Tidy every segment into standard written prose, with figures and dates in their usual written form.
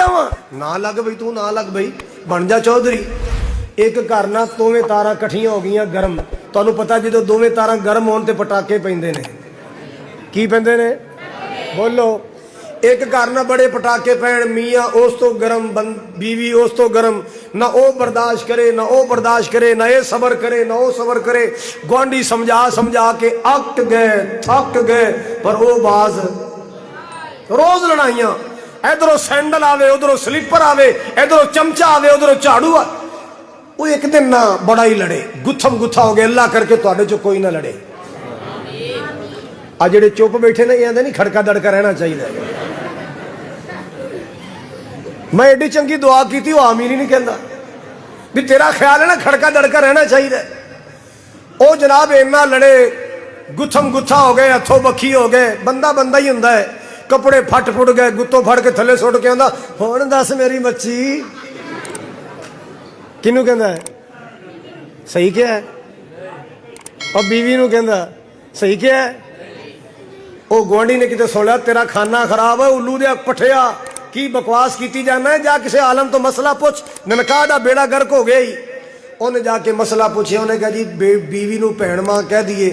जावा ना लग बई, तू ना लग बई, बन जा चौधरी। एक घर ना दोवें तारां कट्ठियां हो गई गर्म। तुहानूं पता जो दोवें तारां गर्म होण ते पटाके पैंदे ने, की पैंदे ने बोलो। एक घर ना बड़े पटाके पैण, मियाँ उस तो गर्म, बीवी उस तो गर्म, ना वो बर्दाश्त करे ना वो बर्दाश्त करे, ना ये सबर करे ना वो सबर करे। गुआढ़ी समझा समझा के अक गए, थक गए, पर वो बाज रोज लड़ाइयां। इधरों सैंडल आवे, उधरों स्लीपर आवे, इधरों चमचा आवे, उधरों झाड़ू आ। वो एक दिन ना बड़ा ही लड़े, गुत्थम गुत्था हो गया। अल्लाह करके तुहाडे चों कोई ना लड़े। आ जेड़े चुप बैठे ने ये नहीं खड़का दड़का रहना चाहिए। मैं एडी चंगी दुआ की थी, वो आमीन ही नहीं कहता भी तेरा ख्याल है ना खड़का दड़का रहना चाहिए। ओ जनाब इन्ना लड़े, गुत्थम गुत्था हो गए, हथों बखी हो गए। बंदा बंदा ही हुंदा है। कपड़े फट फुट गए, गुत्तों फड़ के थले सुट के आंदा हुण दस मेरी मच्छी। किनू कहंदा है सही क्या है, और बीवी नू कहंदा सही क्या है। वो गुआढ़ी ने किते सुन लिया तेरा खाना खराब है, उल्लू दे पठिया की बकवास की जाना है, जा किसी आलम तो मसला पुछ। ननकाह दा बेड़ा गर्क हो गया ही। उन्हें जाके मसला पूछे, उन्हें कहा जी बीवी नू भैन मां कह दिए,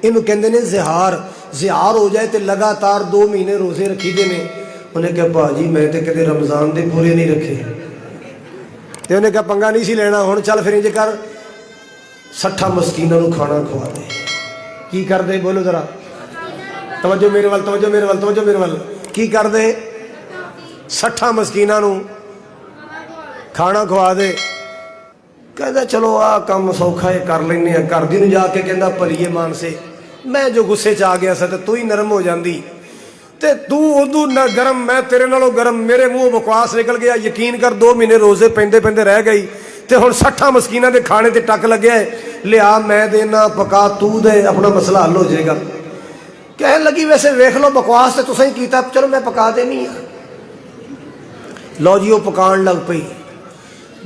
इनू कहंदे ने ज़िहार। ज़िहार हो जाए तो लगातार 2 महीने रोजे रखी दे ने। उन्हें कहा भाजी मैं तो कदे रमजान दे पूरे नहीं रखे। तो उन्हें कहा पंगा नहीं सी लेना, हुण चल फिर इंज कर 60 मस्कीनां नू खाना खवा दे। की कर दे बोलो जरा, तवज्जो मेरे वाल, तवज्जो मेरे वाल, तवज्जो मेरे वाल। की कर दे 60 मस्कीनां नू खाना खवा दे। कहता चलो आ काम सौखा है कर लेने। घर दी नूं जाके कहंदा भलीए मानसे, मैं जो गुस्से च आ गया सा तो तू ही नरम हो जाती, ते तू उदू न गरम, मैं तेरे नालों गरम। मेरे मूँह बकवास निकल गया। यकीन कर 2 महीने रोजे पेंदे पेंदे रह गई, तो हुण 60 मस्कीनां दे खाने ते टक लग्या है। लिया मैं देना, पका तू दे, अपना मसला हल हो जाएगा। कहन लगी वैसे वेख लो बकवास तो तुसीं ही कीता, चलो मैं पका देनी। लो जी वो पकान लग पई।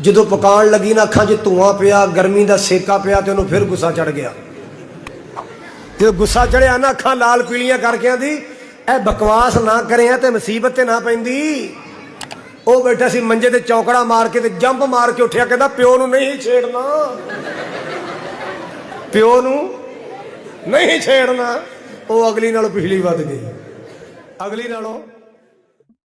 जो पकान लगी ना अखां च धुआं पिया, गर्मी का सेका पिया, तो उन्होंने फिर गुस्सा चढ़ गया। जो गुस्सा चढ़िया ना अखां लाल पीलियां करके आंदी ए बकवास ना करे तो मुसीबत ते ना पैंदी। वो बैठा सी मंजे ते चौकड़ा मार के ते जंप मार के उठिया, कहता प्यो नूं नहीं छेड़ना, प्यो नूं नहीं छेड़ना। वो अगली नालों पिछली वध गई, अगली नालों